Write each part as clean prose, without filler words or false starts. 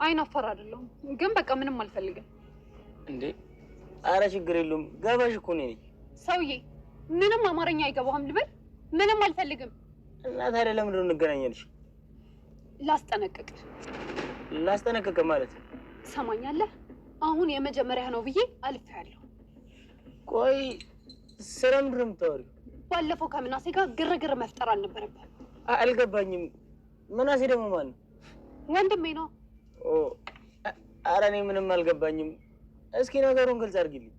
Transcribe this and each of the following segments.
አይናፈር አይደለም ግን በቃ ምንም አልፈልግም። እንዴ አረ ችግር የለውም ገባሽ እኮ ነኝ። ሰውዬ ምንም አማርኛ አይገባህም ልበል? ምንም አልፈልግም። እና ታዲያ ለምን ነው እንገናኛለሽ? ላስጠነቅቅ ማለት ሰማኛለህ? አሁን የመጀመሪያ ነው ብዬ አልፌያለሁ። ቆይ ስለምንድን ነው የምታወሪው? ባለፈው ከምናሴ ጋር ግርግር መፍጠር አልነበረብህም። አልገባኝም። ምናሴ ደግሞ ማን ነው? ወንድሜ ነው። አረ እኔ ምንም አልገባኝም። እስኪ ነገሩን ግልጽ አድርጊልኝ።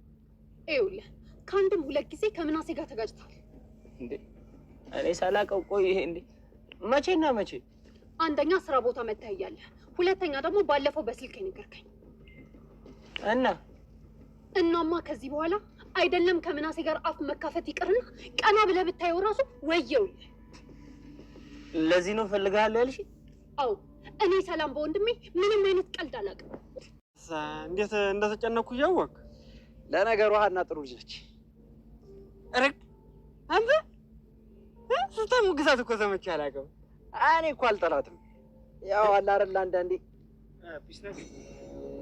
ይኸውልህ ከአንድም ሁለት ጊዜ ከምናሴ ጋር ተጋጭተሃል። እንዴ እኔ ሳላውቀው? ቆይ ይሄ እንዴ መቼና መቼ? አንደኛ ስራ ቦታ መተህ እያለህ፣ ሁለተኛ ደግሞ ባለፈው በስልክ የነገርከኝ። እናማ ከዚህ በኋላ አይደለም ከምናሴ ጋር አፍ መካፈት ይቅርና ቀና ብለህ ብታየው ራሱ ወየውልህ። ለዚህ ነው ፈልጋለሁ ያልሽ? አዎ እኔ ሰላም በወንድሜ ምንም አይነት ቀልድ አላውቅም። እንዴት እንደተጨነኩ እያወቅ። ለነገሩ ሀና ጥሩ ልጅ ነች። እርግ አንተ ስታሙ ግዛት እኮ ሰምቼ አላውቅም። እኔ እኮ አልጠላትም። ያው አለ አይደል አንዳንዴ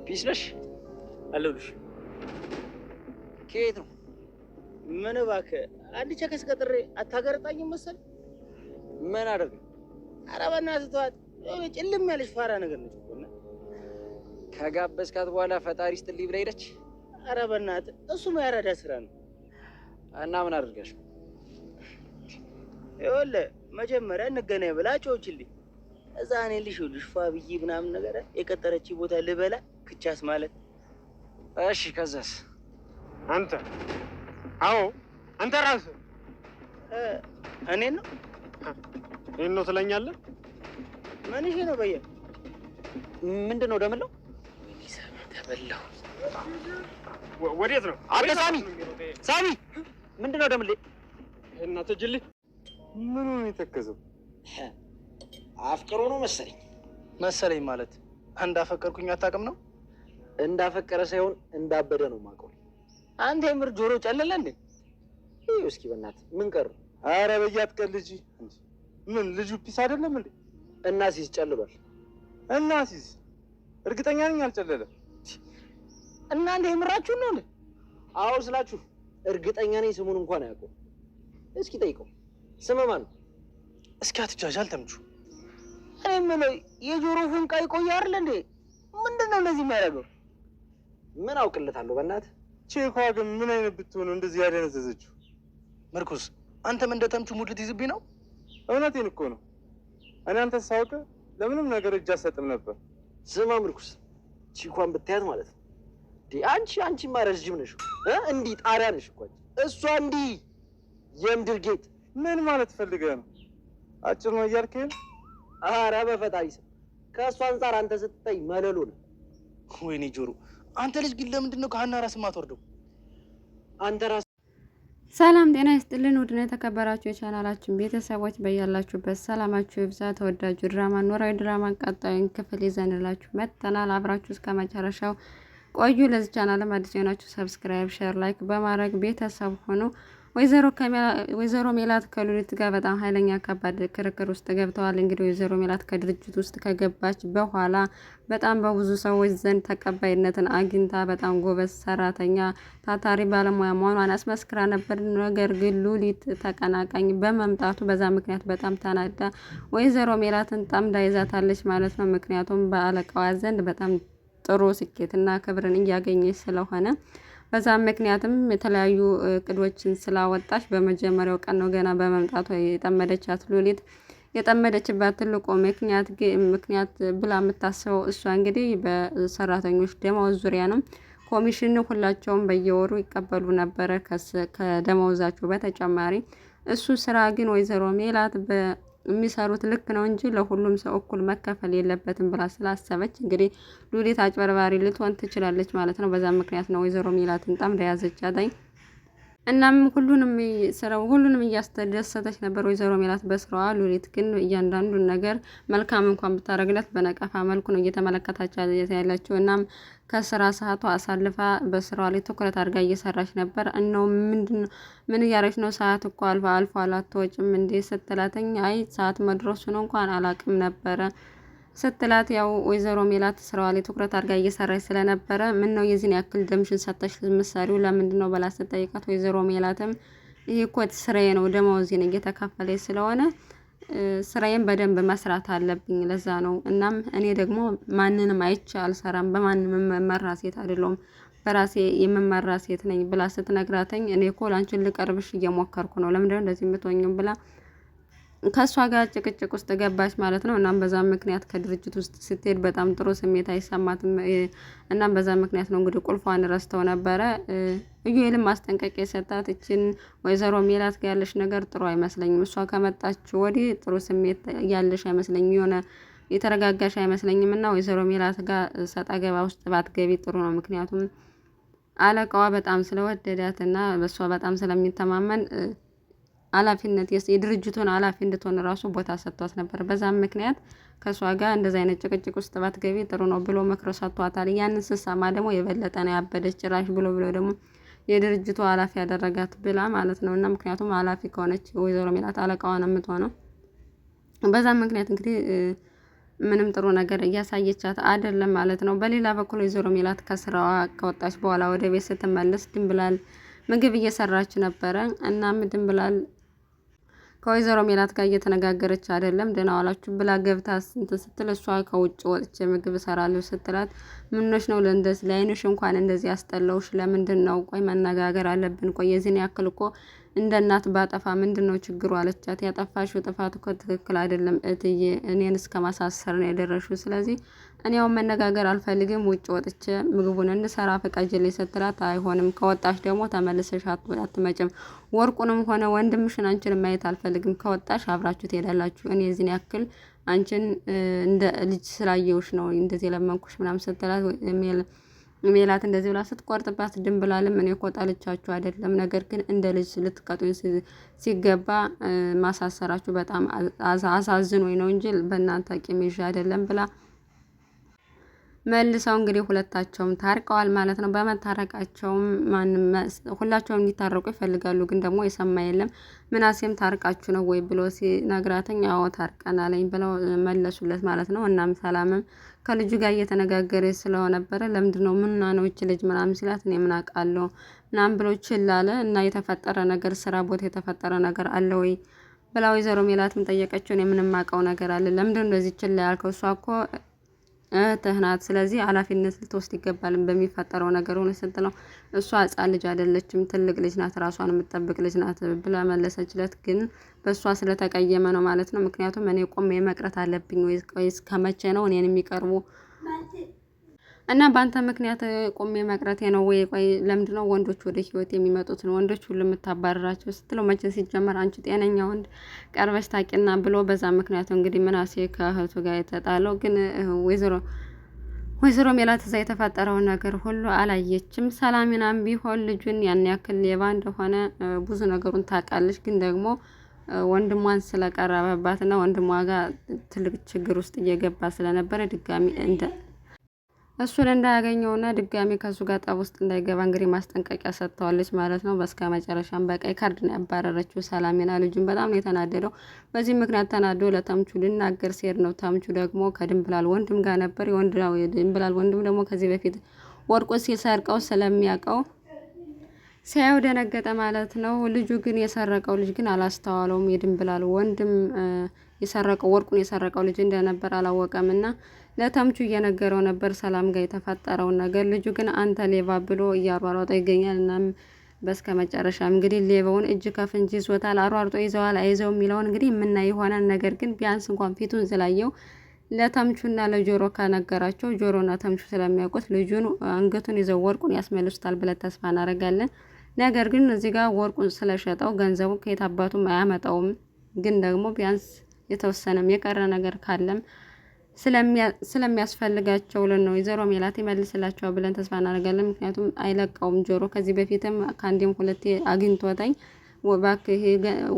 ፒስ ነሽ አለሁልሽ። ከየት ነው? ምን እባክህ አንድ ቸከስ ቀጥሬ አታገርጣኝም መሰል? ምን አደረገ? ኧረ በእናትህ ተዋት። ጭልም ያለሽ ፋራ ነገር ነች እኮ እና ከጋበዝካት በኋላ ፈጣሪ ስጥልኝ ብላ ሄደች። ኧረ በእናትህ እሱማ ያራዳ ስራ ነው። እና ምን አድርጋሽ? ይኸውልህ መጀመሪያ እንገናኝ ብላ ጮችልኝ። እዛ እኔ ልሽ ፏ ብዬ ምናምን ነገር የቀጠረች ቦታ ልበላ ክቻስ ማለት። እሺ ከዛስ? አንተ አዎ አንተ ራስህ እኔን ነው ይሄን ነው ትለኛለህ? ምን ይሄ ነው በየ ምንድን ነው ደምለው? ተበላው። ወዴት ነው አንተ ሳሚ ምንድን ነው ደምሌ? እናተ ጅል ምን ነው የተከዘው? አፍቅሮ ነው መሰለኝ ማለት እንዳፈቀርኩኝ አታውቅም ነው? እንዳፈቀረ ሳይሆን እንዳበደ ነው የማውቀው። አንተ የምር ጆሮ ጨለለ እንዴ? ይኸው እስኪ በእናትህ ምን ቀረ? ኧረ በያትቀል ልጅ ምን ልጁ ፒስ አይደለም እንዴ? እናሲስ ጨልሏል። እናሲስ እርግጠኛ ነኝ አልጨለለም። እናንተ የምራችሁ ነው እንዴ? አዎ ስላችሁ እርግጠኛ ነኝ ስሙን እንኳን አያውቀውም። እስኪ ጠይቀው። ስምህ ማን ነው? እስኪ አትጃጃል ተምቹ። እኔ የምለው የጆሮ ፉንቃ ይቆይ አይደል እንዴ? ምንድን ነው እንደዚህ የሚያደርገው? ምን አውቅለታለሁ በእናትህ። ቼኳ ግን ምን አይነት ብትሆን እንደዚህ ያደነዘዘችው? ምርኩስ አንተም እንደ ተምቹ ሙድ ልትይዝብኝ ነው? እውነቴን እኮ ነው። እኔ አንተን ሳውቅ ለምንም ነገር እጅ አትሰጥም ነበር። ስማ ምርኩስ፣ ቺኳን ብታያት ማለት ነው አንቺማ ረዥም ነሽ እንዲህ ጣሪያ ነሽ እኮ እሷ እንዲህ የምድር ጌጥ። ምን ማለት ፈልገህ ነው? አጭር ነው እያልከኝ? ኧረ በፈጣሪ ስም ከእሷ አንጻር አንተ ስትታይ መለሎ ነው። ወይኔ ጆሮ፣ አንተ ልጅ ግን ለምንድን ነው ከሀና ራስ የማትወርደው? አንተ ራስ ሰላም ጤና ይስጥልን። ውድና የተከበራችሁ የቻናላችን ቤተሰቦች በያላችሁበት ሰላማችሁ ይብዛ። ተወዳጁ ድራማ ኖላዊ ድራማ ቀጣዩን ክፍል ይዘንላችሁ መጥተናል። አብራችሁ እስከ መጨረሻው ቆዩ። ለዚህ ቻናልም አዲስ የሆናችሁ ሰብስክራይብ፣ ሼር፣ ላይክ በማድረግ ቤተሰብ ሆኑ። ወይዘሮ ሜላት ከሉሊት ጋር በጣም ኃይለኛ ከባድ ክርክር ውስጥ ገብተዋል። እንግዲህ ወይዘሮ ሜላት ከድርጅት ውስጥ ከገባች በኋላ በጣም በብዙ ሰዎች ዘንድ ተቀባይነትን አግኝታ በጣም ጎበዝ ሰራተኛ፣ ታታሪ ባለሙያ መሆኗን አስመስክራ ነበር። ነገር ግን ሉሊት ተቀናቃኝ በመምጣቱ በዛ ምክንያት በጣም ተናዳ ወይዘሮ ሜላትን ጠምዳ ይዛታለች ማለት ነው። ምክንያቱም በአለቃዋ ዘንድ በጣም ጥሩ ስኬትና ክብርን እያገኘች ስለሆነ በዛም ምክንያትም የተለያዩ እቅዶችን ስላወጣች በመጀመሪያው ቀን ነው ገና በመምጣቷ የጠመደቻት ሉሊት። የጠመደችባት ትልቁ ምክንያት ብላ የምታስበው እሷ እንግዲህ በሰራተኞች ደመወዝ ዙሪያ ነው። ኮሚሽን ሁላቸውም በየወሩ ይቀበሉ ነበረ ከደመወዛቸው በተጨማሪ። እሱ ስራ ግን ወይዘሮ ሜላት የሚሰሩት ልክ ነው እንጂ ለሁሉም ሰው እኩል መከፈል የለበትም ብላ ስላሰበች እንግዲህ ሉሊት አጭበርባሪ ልትሆን ትችላለች ማለት ነው። በዛ ምክንያት ነው ወይዘሮ ሜላትን ጠምዳ ያዘቻት። እናም ሁሉንም እያስደሰተች ነበር ወይዘሮ ሜላት በስራዋ። ሉሊት ግን እያንዳንዱን ነገር መልካም እንኳን ብታረግለት በነቀፋ መልኩ ነው እየተመለከታች ያለችው። እናም ከስራ ሰዓቷ አሳልፋ በስራዋ ላይ ትኩረት አድርጋ እየሰራች ነበር። እነው ምን እያረች ነው? ሰዓት እኮ አልፏል አትወጭም እንዴ ስትላተኝ፣ አይ ሰዓት መድረሱን እንኳን አላቅም ነበረ ስትላት ያው ወይዘሮ ሜላት ስራዋ ላይ ትኩረት አድርጋ እየሰራች ስለነበረ ምን ነው የዚህን ያክል ደምሽን ሰጠሽ ምሳሌው ለምንድን ነው ብላ ስትጠይቃት ወይዘሮ ሜላትም ይሄ እኮ ስራዬ ነው ደመወዜን እየተከፈለኝ ስለሆነ ስራዬን በደንብ መስራት አለብኝ ለዛ ነው። እናም እኔ ደግሞ ማንንም አይቼ አልሰራም፣ በማንም የምመራ ሴት አይደለሁም፣ በራሴ የምመራ ሴት ነኝ ብላ ስትነግራተኝ እኔ እኮ ላንቺን ልቀርብሽ እየሞከርኩ ነው ለምንድን ነው እንደዚህ የምትሆኚው ብላ ከሷ ጋር ጭቅጭቅ ውስጥ ገባች ማለት ነው። እናም በዛ ምክንያት ከድርጅት ውስጥ ስትሄድ በጣም ጥሩ ስሜት አይሰማትም። እናም በዛ ምክንያት ነው እንግዲህ ቁልፏን ረስተው ነበረ። ኢዩኤልም ማስጠንቀቂያ የሰጣት እችን ወይዘሮ ሜላት ጋር ያለሽ ነገር ጥሩ አይመስለኝም፣ እሷ ከመጣች ወዲህ ጥሩ ስሜት ያለሽ አይመስለኝም፣ የሆነ የተረጋጋሽ አይመስለኝም እና ወይዘሮ ሜላት ጋር ሰጣ ገባ ውስጥ ባትገቢ ጥሩ ነው። ምክንያቱም አለቃዋ በጣም ስለወደዳት እና በሷ በጣም ስለሚተማመን ኃላፊነት የድርጅቱን ኃላፊ እንድትሆን ራሱ ቦታ ሰጥቷት ነበር። በዛም ምክንያት ከሷ ጋር እንደዛ አይነት ጭቅጭቅ ውስጥ ባትገቢ ጥሩ ነው ብሎ መክሮ ሰጥቷታል። ያንን ስትሰማ ደግሞ የበለጠ ነው ያበደች። ጭራሽ ብሎ ደግሞ የድርጅቱ ኃላፊ ያደረጋት ብላ ማለት ነው። እና ምክንያቱም ኃላፊ ከሆነች ወይዘሮ ሜላት አለቃዋ ነው የምትሆነው። በዛም ምክንያት እንግዲህ ምንም ጥሩ ነገር እያሳየቻት አይደለም ማለት ነው። በሌላ በኩል ወይዘሮ ሜላት ከስራዋ ከወጣች በኋላ ወደ ቤት ስትመለስ ድንብላል ምግብ እየሰራች ነበረ። እናም ድንብላል ከወይዘሮ ሜላት ጋር እየተነጋገረች አይደለም። ደህና ዋላችሁ ብላ ገብታ ስትል እሷ ከውጭ ወጥቼ ምግብ እሰራለሁ ስትላት ምንሽ ነው ለእንደዚህ ለአይንሽ እንኳን እንደዚህ ያስጠላውሽ ለምንድን ነው? ቆይ መነጋገር አለብን። ቆይ የዚህን ያክል እኮ እንደ እናት ባጠፋ ምንድን ነው ችግሩ አለቻት። ያጠፋሽው ጥፋት እኮ ትክክል አይደለም እትዬ፣ እኔን እስከ ማሳሰር ነው የደረሽው። ስለዚህ እኔ ያው መነጋገር አልፈልግም፣ ውጭ ወጥቼ ምግቡን እንድሰራ ፈቃጅልኝ ስትላት አይሆንም፣ ከወጣሽ ደግሞ ተመልሰሽ አትመጭም፣ ወርቁንም ሆነ ወንድምሽን አንቺን ማየት አልፈልግም፣ ከወጣሽ አብራችሁ ትሄዳላችሁ። እኔ የዚህን ያክል አንቺን እንደ ልጅ ስላየውሽ ነው እንደዚህ ለመንኩሽ ምናምን ስትላት ሜላት እንደዚህ ብላ ስትቆርጥባት ድንብላልም እኔ እኮ ጠልቻችሁ አይደለም፣ ነገር ግን እንደ ልጅ ልትቀጡኝ ሲገባ ማሳሰራችሁ በጣም አሳዝኖኝ ነው እንጂ በእናንተ ቂም ይዤ አይደለም ብላ መልሰው እንግዲህ ሁለታቸውም ታርቀዋል ማለት ነው። በመታረቃቸውም ሁላቸውም እንዲታረቁ ይፈልጋሉ፣ ግን ደግሞ የሰማ የለም። ምናሴም ታርቃችሁ ነው ወይ ብሎ ሲነግራተኝ አዎ ታርቀናለኝ ብለው መለሱለት ማለት ነው። እናም ሰላምም ከልጁ ጋር እየተነጋገረ ስለነበረ ለምንድን ነው ምንና ነው እቺ ልጅ ምናምን ሲላት እኔ ምን አውቃለሁ ምናምን ብሎ ችላ አለ። እና የተፈጠረ ነገር ስራ ቦታ የተፈጠረ ነገር አለ ወይ ብላ ወይዘሮ ሜላትም ጠየቀችው። እኔ ምንም አውቀው ነገር አለ፣ ለምንድን ነው እንደዚህ ችላ ያልከው? እሷ እኮ እህትህ ናት፣ ስለዚህ ኃላፊነት ልትወስድ ይገባል በሚፈጠረው ነገር ሆነ ስትለው እሷ ሕፃን ልጅ አይደለችም ትልቅ ልጅ ናት፣ ራሷን የምትጠብቅ ልጅ ናት ብላ መለሰችለት። ግን በእሷ ስለተቀየመ ነው ማለት ነው። ምክንያቱም እኔ ቆሜ መቅረት አለብኝ ወይስ ከመቼ ነው እኔን የሚቀርቡ እና በአንተ ምክንያት ቆሜ መቅረቴ ነው ወይ? ቆይ ለምንድን ነው ወንዶች ወደ ህይወት የሚመጡት ነው ወንዶች ሁሉ የምታባረራቸው ስትለው መቼ ሲጀመር አንቺ ጤነኛ ወንድ ቀርበሽ ታቂና ብሎ በዛ ምክንያቱ እንግዲህ ምናሴ ከእህቱ ጋር የተጣለው። ግን ወይዘሮ ሜላት እዛ የተፈጠረውን ነገር ሁሉ አላየችም። ሰላሚናም ቢሆን ልጁን ያን ያክል ሌባ እንደሆነ ብዙ ነገሩን ታውቃለች። ግን ደግሞ ወንድሟን ስለቀረበባትና ወንድሟ ጋር ትልቅ ችግር ውስጥ እየገባ ስለነበረ ድጋሚ እሱን እንዳያገኘውና ድጋሚ ከሱ ጋር ጠብ ውስጥ እንዳይገባ እንግዲህ ማስጠንቀቂያ ሰጥተዋለች ማለት ነው። በስከ መጨረሻም በቀይ ካርድ ነው ያባረረችው ሰላሚና። ልጁን በጣም ነው የተናደደው። በዚህ ምክንያት ተናዶ ለተምቹ ሊናገር ሲሄድ ነው። ተምቹ ደግሞ ከድንብላል ወንድም ጋር ነበር። የድንብላል ወንድም ደግሞ ከዚህ በፊት ወርቁ ሲሰርቀው ስለሚያውቀው ሲያየው ደነገጠ ማለት ነው። ልጁ ግን የሰረቀው ልጅ ግን አላስተዋለውም። የድንብላል ወንድም የሰረቀው ወርቁን የሰረቀው ልጅ እንደነበር አላወቀም እና ለተምቹ እየነገረው ነበር ሰላም ጋር የተፈጠረውን ነገር። ልጁ ግን አንተ ሌባ ብሎ እያሯሯጠ ይገኛል። እናም በስከ መጨረሻም እንግዲህ ሌባውን እጅ ከፍንጅ ይዞታል። አሯርጦ ይዘዋል አይዘው የሚለውን እንግዲህ የምናይ ይሆናል። ነገር ግን ቢያንስ እንኳን ፊቱን ስላየው ለተምቹና ለጆሮ ካነገራቸው ጆሮና ተምቹ ስለሚያውቁት ልጁን አንገቱን ይዘው ወርቁን ያስመልሱታል ብለን ተስፋ እናደርጋለን። ነገር ግን እዚህ ጋር ወርቁን ስለሸጠው ገንዘቡ ከየት አባቱም አያመጣውም። ግን ደግሞ ቢያንስ የተወሰነም የቀረ ነገር ካለም ስለሚያስፈልጋቸው ነው ወይዘሮ ሜላት ይመልስላቸዋል ብለን ተስፋ እናደርጋለን። ምክንያቱም አይለቀውም ጆሮ ከዚህ በፊትም ከአንዴም ሁለቴ አግኝቶታኝ እባክህ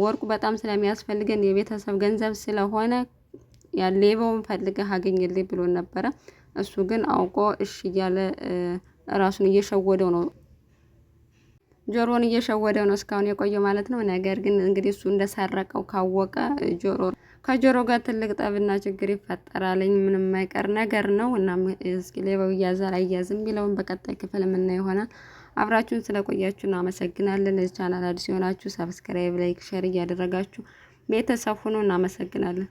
ወርቁ በጣም ስለሚያስፈልገን የቤተሰብ ገንዘብ ስለሆነ ሌባውን ፈልገህ አገኝልኝ ብሎ ነበረ። እሱ ግን አውቆ እሺ እያለ ራሱን እየሸወደው ነው ጆሮን እየሸወደው ነው እስካሁን የቆየው ማለት ነው። ነገር ግን እንግዲህ እሱ እንደሰረቀው ካወቀ ጆሮ ከጆሮ ጋር ትልቅ ጠብና ችግር ይፈጠራልኝ። ምንም የማይቀር ነገር ነው እና እስኪ ሌባው ይያዛል አይያዝም የሚለውን በቀጣይ ክፍል የምናየው ይሆናል። አብራችሁን ስለቆያችሁ እናመሰግናለን። ለዚህ ቻናል አዲስ የሆናችሁ ሰብስክራይብ፣ ላይክ፣ ሼር እያደረጋችሁ ቤተሰብ ሁኑ። እናመሰግናለን።